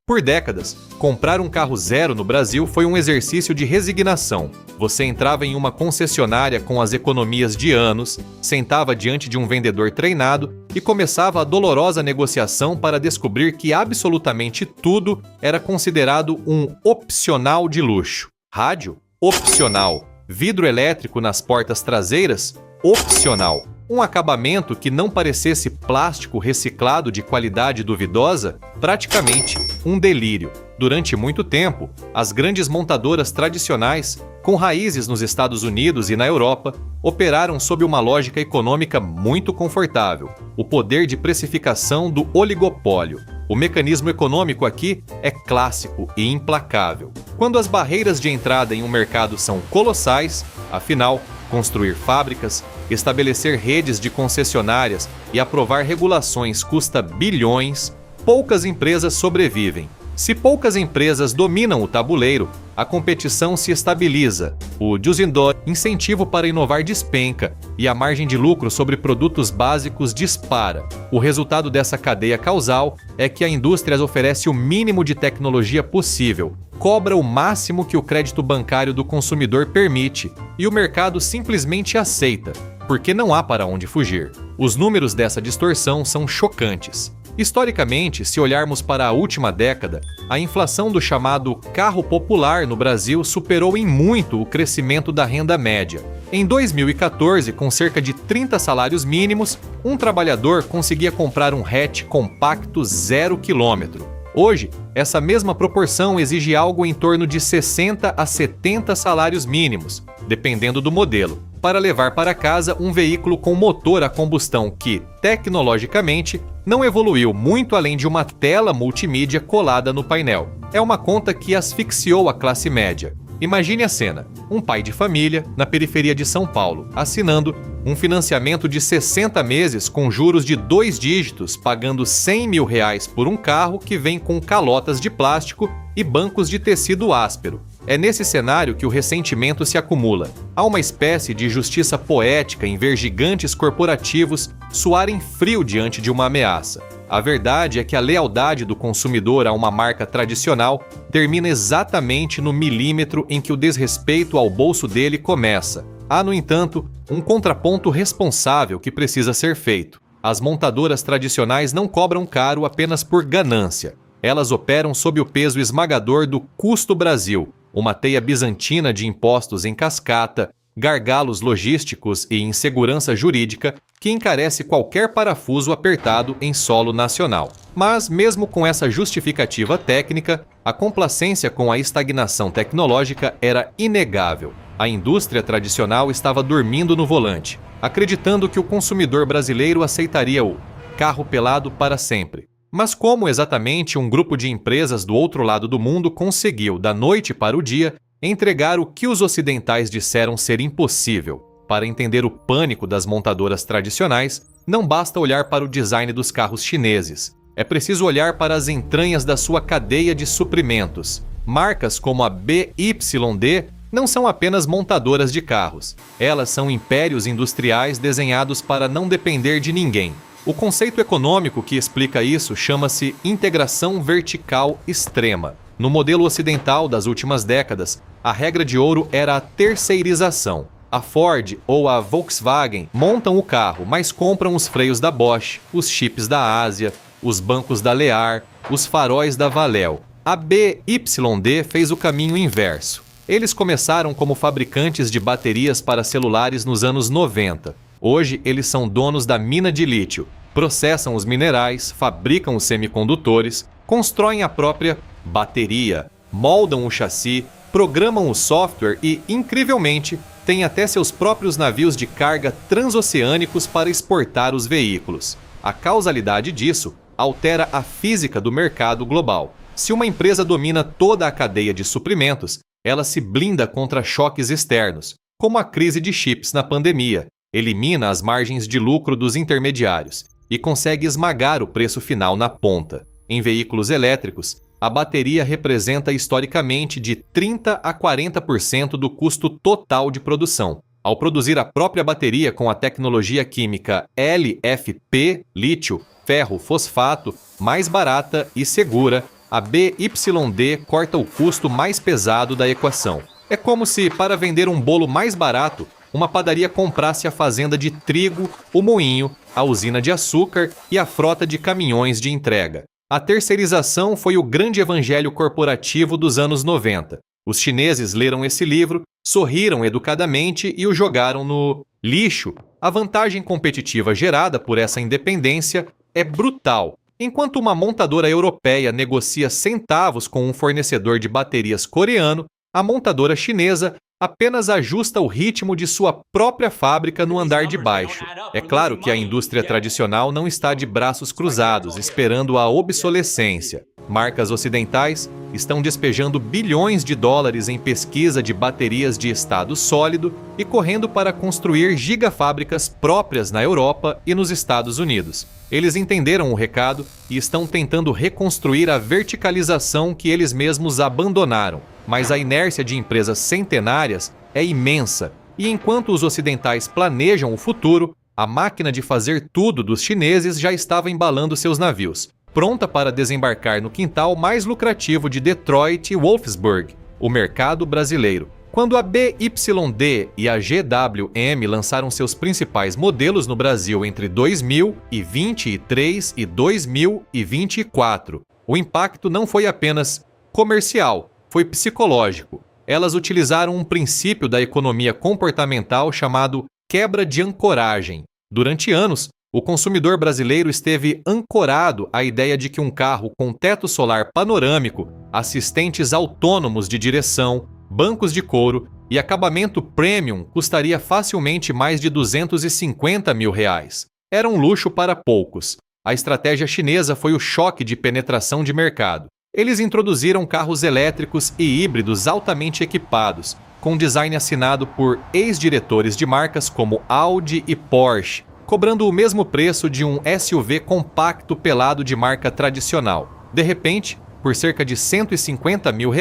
Por décadas, comprar um carro zero no Brasil foi um exercício de resignação. Você entrava em uma concessionária com as economias de anos, sentava diante de um vendedor treinado e começava a dolorosa negociação para descobrir que absolutamente tudo era considerado um opcional de luxo. Rádio? Opcional. Vidro elétrico nas portas traseiras? Opcional. Um acabamento que não parecesse plástico reciclado de qualidade duvidosa? Praticamente um delírio. Durante muito tempo, as grandes montadoras tradicionais, com raízes nos Estados Unidos e na Europa, operaram sob uma lógica econômica muito confortável, o poder de precificação do oligopólio. O mecanismo econômico aqui é clássico e implacável. Quando as barreiras de entrada em um mercado são colossais, afinal, construir fábricas, estabelecer redes de concessionárias e aprovar regulações custa bilhões, poucas empresas sobrevivem. Se poucas empresas dominam o tabuleiro, a competição se estabiliza, o Düsseldorf incentivo para inovar despenca e a margem de lucro sobre produtos básicos dispara. O resultado dessa cadeia causal é que a indústria oferece o mínimo de tecnologia possível, cobra o máximo que o crédito bancário do consumidor permite e o mercado simplesmente aceita, porque não há para onde fugir. Os números dessa distorção são chocantes. Historicamente, se olharmos para a última década, a inflação do chamado carro popular no Brasil superou em muito o crescimento da renda média. Em 2014, com cerca de 30 salários mínimos, um trabalhador conseguia comprar um hatch compacto 0 km. Hoje, essa mesma proporção exige algo em torno de 60 a 70 salários mínimos, dependendo do modelo, para levar para casa um veículo com motor a combustão que, tecnologicamente, não evoluiu muito além de uma tela multimídia colada no painel. É uma conta que asfixiou a classe média. Imagine a cena: um pai de família, na periferia de São Paulo, assinando um financiamento de 60 meses com juros de 2 dígitos, pagando R$100 mil por um carro que vem com calotas de plástico e bancos de tecido áspero. É nesse cenário que o ressentimento se acumula. Há uma espécie de justiça poética em ver gigantes corporativos soarem frio diante de uma ameaça. A verdade é que a lealdade do consumidor a uma marca tradicional termina exatamente no milímetro em que o desrespeito ao bolso dele começa. Há, no entanto, um contraponto responsável que precisa ser feito. As montadoras tradicionais não cobram caro apenas por ganância. Elas operam sob o peso esmagador do custo Brasil, uma teia bizantina de impostos em cascata, gargalos logísticos e insegurança jurídica que encarece qualquer parafuso apertado em solo nacional. Mas, mesmo com essa justificativa técnica, a complacência com a estagnação tecnológica era inegável. A indústria tradicional estava dormindo no volante, acreditando que o consumidor brasileiro aceitaria o carro pelado para sempre. Mas como exatamente um grupo de empresas do outro lado do mundo conseguiu, da noite para o dia, entregar o que os ocidentais disseram ser impossível? Para entender o pânico das montadoras tradicionais, não basta olhar para o design dos carros chineses. É preciso olhar para as entranhas da sua cadeia de suprimentos. Marcas como a BYD não são apenas montadoras de carros. Elas são impérios industriais desenhados para não depender de ninguém. O conceito econômico que explica isso chama-se integração vertical extrema. No modelo ocidental das últimas décadas, a regra de ouro era a terceirização. A Ford ou a Volkswagen montam o carro, mas compram os freios da Bosch, os chips da Ásia, os bancos da Lear, os faróis da Valeo. A BYD fez o caminho inverso. Eles começaram como fabricantes de baterias para celulares nos anos 90. Hoje, eles são donos da mina de lítio, processam os minerais, fabricam os semicondutores, constroem a própria bateria, moldam o chassi, programam o software e, incrivelmente, têm até seus próprios navios de carga transoceânicos para exportar os veículos. A causalidade disso altera a física do mercado global. Se uma empresa domina toda a cadeia de suprimentos, ela se blinda contra choques externos, como a crise de chips na pandemia, elimina as margens de lucro dos intermediários e consegue esmagar o preço final na ponta. Em veículos elétricos, a bateria representa historicamente de 30% a 40% do custo total de produção. Ao produzir a própria bateria com a tecnologia química LFP, lítio, ferro, fosfato, mais barata e segura, A BYD corta o custo mais pesado da equação. É como se, para vender um bolo mais barato, uma padaria comprasse a fazenda de trigo, o moinho, a usina de açúcar e a frota de caminhões de entrega. A terceirização foi o grande evangelho corporativo dos anos 90. Os chineses leram esse livro, sorriram educadamente e o jogaram no lixo. A vantagem competitiva gerada por essa independência é brutal. Enquanto uma montadora europeia negocia centavos com um fornecedor de baterias coreano, a montadora chinesa apenas ajusta o ritmo de sua própria fábrica no andar de baixo. É claro que a indústria tradicional não está de braços cruzados, esperando a obsolescência. Marcas ocidentais estão despejando bilhões de dólares em pesquisa de baterias de estado sólido e correndo para construir gigafábricas próprias na Europa e nos Estados Unidos. Eles entenderam o recado e estão tentando reconstruir a verticalização que eles mesmos abandonaram. Mas a inércia de empresas centenárias é imensa, e enquanto os ocidentais planejam o futuro, a máquina de fazer tudo dos chineses já estava embalando seus navios, pronta para desembarcar no quintal mais lucrativo de Detroit e Wolfsburg, o mercado brasileiro. Quando a BYD e a GWM lançaram seus principais modelos no Brasil entre 2023 e 2024, o impacto não foi apenas comercial, foi psicológico. Elas utilizaram um princípio da economia comportamental chamado quebra de ancoragem. Durante anos, o consumidor brasileiro esteve ancorado à ideia de que um carro com teto solar panorâmico, assistentes autônomos de direção, bancos de couro e acabamento premium custaria facilmente mais de R$250 mil. Era um luxo para poucos. A estratégia chinesa foi o choque de penetração de mercado. Eles introduziram carros elétricos e híbridos altamente equipados, com design assinado por ex-diretores de marcas como Audi e Porsche, cobrando o mesmo preço de um SUV compacto pelado de marca tradicional. De repente, por cerca de R$150 mil,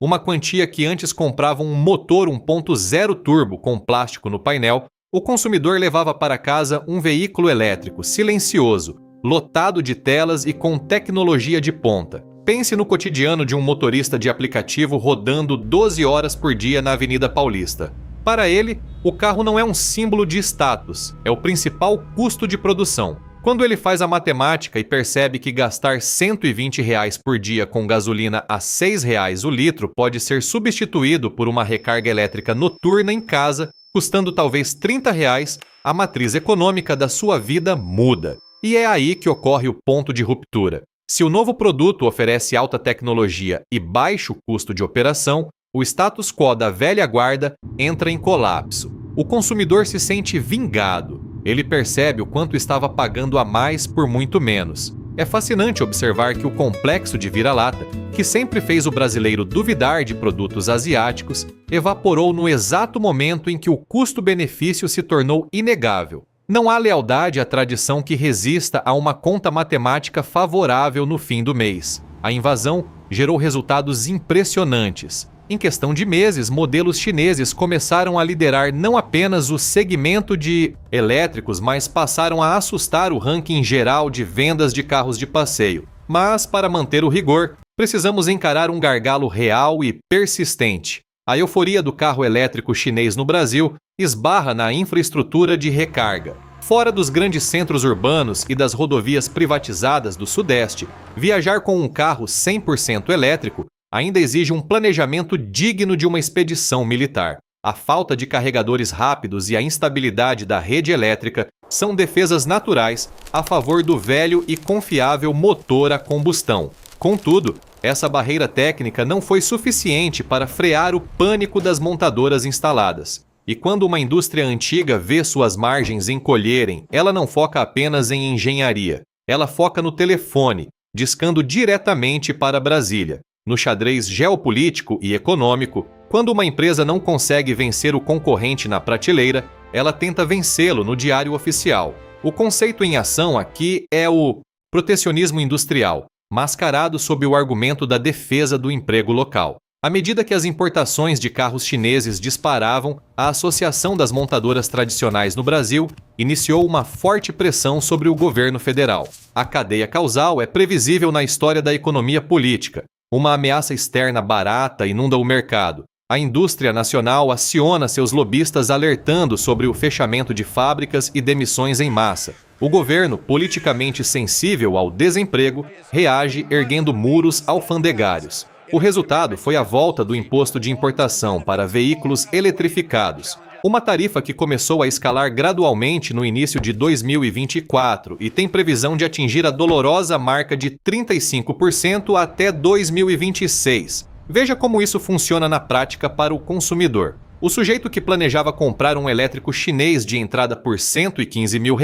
uma quantia que antes comprava um motor 1.0 turbo com plástico no painel, o consumidor levava para casa um veículo elétrico silencioso, lotado de telas e com tecnologia de ponta. Pense no cotidiano de um motorista de aplicativo rodando 12 horas por dia na Avenida Paulista. Para ele, o carro não é um símbolo de status, é o principal custo de produção. Quando ele faz a matemática e percebe que gastar R$120 por dia com gasolina a R$6 o litro pode ser substituído por uma recarga elétrica noturna em casa, custando talvez R$30, a matriz econômica da sua vida muda. E é aí que ocorre o ponto de ruptura. Se o novo produto oferece alta tecnologia e baixo custo de operação, o status quo da velha guarda entra em colapso. O consumidor se sente vingado. Ele percebe o quanto estava pagando a mais por muito menos. É fascinante observar que o complexo de vira-lata, que sempre fez o brasileiro duvidar de produtos asiáticos, evaporou no exato momento em que o custo-benefício se tornou inegável. Não há lealdade à tradição que resista a uma conta matemática favorável no fim do mês. A invasão gerou resultados impressionantes. Em questão de meses, modelos chineses começaram a liderar não apenas o segmento de elétricos, mas passaram a assustar o ranking geral de vendas de carros de passeio. Mas, para manter o rigor, precisamos encarar um gargalo real e persistente. A euforia do carro elétrico chinês no Brasil esbarra na infraestrutura de recarga. Fora dos grandes centros urbanos e das rodovias privatizadas do Sudeste, viajar com um carro 100% elétrico ainda exige um planejamento digno de uma expedição militar. A falta de carregadores rápidos e a instabilidade da rede elétrica são defesas naturais a favor do velho e confiável motor a combustão. Contudo, essa barreira técnica não foi suficiente para frear o pânico das montadoras instaladas. E quando uma indústria antiga vê suas margens encolherem, ela não foca apenas em engenharia. Ela foca no telefone, discando diretamente para Brasília. No xadrez geopolítico e econômico, quando uma empresa não consegue vencer o concorrente na prateleira, ela tenta vencê-lo no diário oficial. O conceito em ação aqui é o protecionismo industrial, mascarado sob o argumento da defesa do emprego local. À medida que as importações de carros chineses disparavam, a Associação das Montadoras Tradicionais no Brasil iniciou uma forte pressão sobre o governo federal. A cadeia causal é previsível na história da economia política. Uma ameaça externa barata inunda o mercado. A indústria nacional aciona seus lobistas alertando sobre o fechamento de fábricas e demissões em massa. O governo, politicamente sensível ao desemprego, reage erguendo muros alfandegários. O resultado foi a volta do imposto de importação para veículos eletrificados, uma tarifa que começou a escalar gradualmente no início de 2024 e tem previsão de atingir a dolorosa marca de 35% até 2026. Veja como isso funciona na prática para o consumidor. O sujeito que planejava comprar um elétrico chinês de entrada por R$115 mil,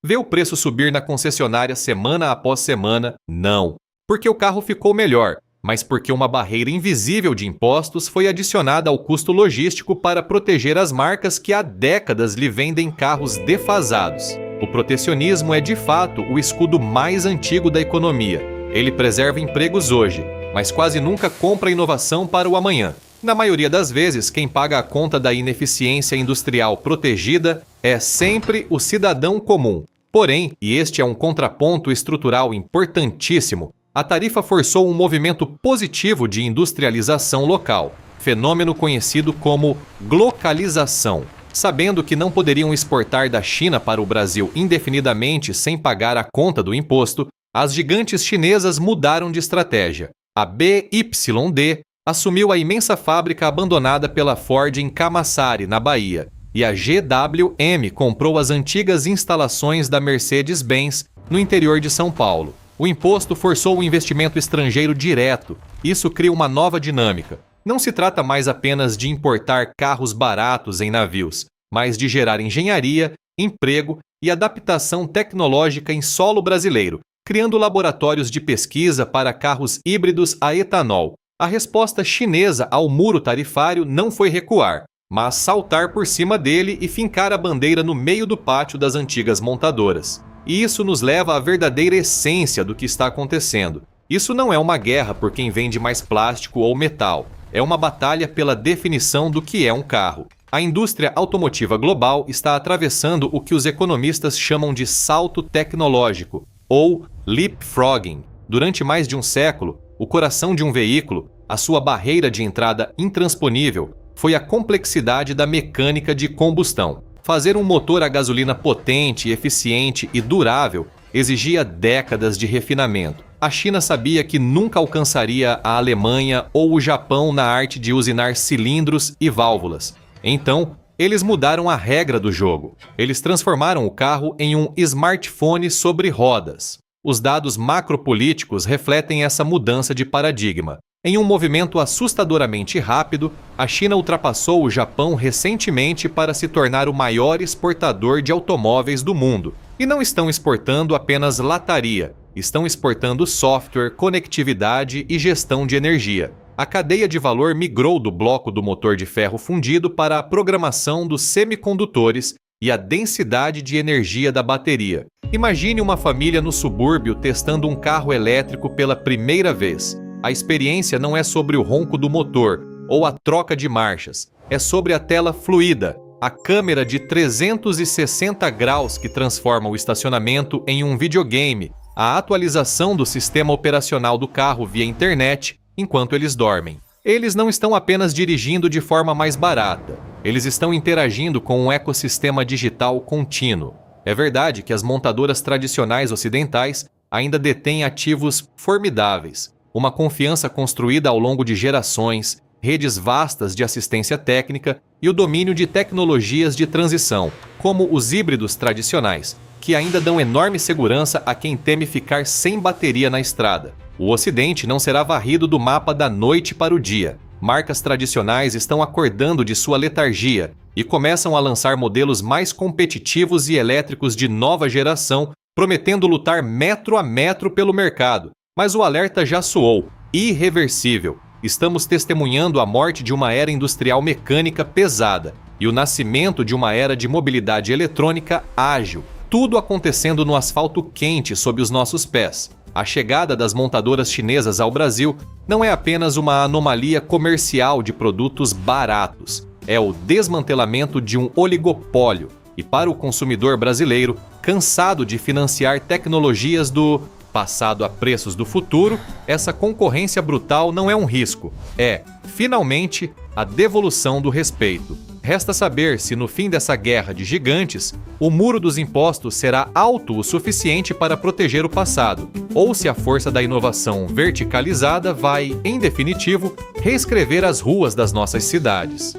vê o preço subir na concessionária semana após semana, não porque o carro ficou melhor, mas porque uma barreira invisível de impostos foi adicionada ao custo logístico para proteger as marcas que há décadas lhe vendem carros defasados. O protecionismo é de fato o escudo mais antigo da economia. Ele preserva empregos hoje, mas quase nunca compra inovação para o amanhã. Na maioria das vezes, quem paga a conta da ineficiência industrial protegida é sempre o cidadão comum. Porém, e este é um contraponto estrutural importantíssimo, a tarifa forçou um movimento positivo de industrialização local, fenômeno conhecido como glocalização. Sabendo que não poderiam exportar da China para o Brasil indefinidamente sem pagar a conta do imposto, as gigantes chinesas mudaram de estratégia. A BYD assumiu a imensa fábrica abandonada pela Ford em Camaçari, na Bahia, e a GWM comprou as antigas instalações da Mercedes-Benz no interior de São Paulo. O imposto forçou o investimento estrangeiro direto. Isso cria uma nova dinâmica. Não se trata mais apenas de importar carros baratos em navios, mas de gerar engenharia, emprego e adaptação tecnológica em solo brasileiro, criando laboratórios de pesquisa para carros híbridos a etanol. A resposta chinesa ao muro tarifário não foi recuar, mas saltar por cima dele e fincar a bandeira no meio do pátio das antigas montadoras. E isso nos leva à verdadeira essência do que está acontecendo. Isso não é uma guerra por quem vende mais plástico ou metal. É uma batalha pela definição do que é um carro. A indústria automotiva global está atravessando o que os economistas chamam de salto tecnológico, ou leapfrogging. Durante mais de um século, o coração de um veículo, a sua barreira de entrada intransponível, foi a complexidade da mecânica de combustão. Fazer um motor a gasolina potente, eficiente e durável exigia décadas de refinamento. A China sabia que nunca alcançaria a Alemanha ou o Japão na arte de usinar cilindros e válvulas. Então, eles mudaram a regra do jogo. Eles transformaram o carro em um smartphone sobre rodas. Os dados macropolíticos refletem essa mudança de paradigma. Em um movimento assustadoramente rápido, a China ultrapassou o Japão recentemente para se tornar o maior exportador de automóveis do mundo. E não estão exportando apenas lataria, estão exportando software, conectividade e gestão de energia. A cadeia de valor migrou do bloco do motor de ferro fundido para a programação dos semicondutores e a densidade de energia da bateria. Imagine uma família no subúrbio testando um carro elétrico pela primeira vez. A experiência não é sobre o ronco do motor ou a troca de marchas, é sobre a tela fluida, a câmera de 360 graus que transforma o estacionamento em um videogame, a atualização do sistema operacional do carro via internet enquanto eles dormem. Eles não estão apenas dirigindo de forma mais barata, eles estão interagindo com um ecossistema digital contínuo. É verdade que as montadoras tradicionais ocidentais ainda detêm ativos formidáveis, uma confiança construída ao longo de gerações, redes vastas de assistência técnica e o domínio de tecnologias de transição, como os híbridos tradicionais, que ainda dão enorme segurança a quem teme ficar sem bateria na estrada. O Ocidente não será varrido do mapa da noite para o dia. Marcas tradicionais estão acordando de sua letargia e começam a lançar modelos mais competitivos e elétricos de nova geração, prometendo lutar metro a metro pelo mercado. Mas o alerta já soou, irreversível. Estamos testemunhando a morte de uma era industrial mecânica pesada e o nascimento de uma era de mobilidade eletrônica ágil, tudo acontecendo no asfalto quente sob os nossos pés. A chegada das montadoras chinesas ao Brasil não é apenas uma anomalia comercial de produtos baratos, é o desmantelamento de um oligopólio. E para o consumidor brasileiro, cansado de financiar tecnologias do passado a preços do futuro, essa concorrência brutal não é um risco, é, finalmente, a devolução do respeito. Resta saber se no fim dessa guerra de gigantes, o muro dos impostos será alto o suficiente para proteger o passado, ou se a força da inovação verticalizada vai, em definitivo, reescrever as ruas das nossas cidades.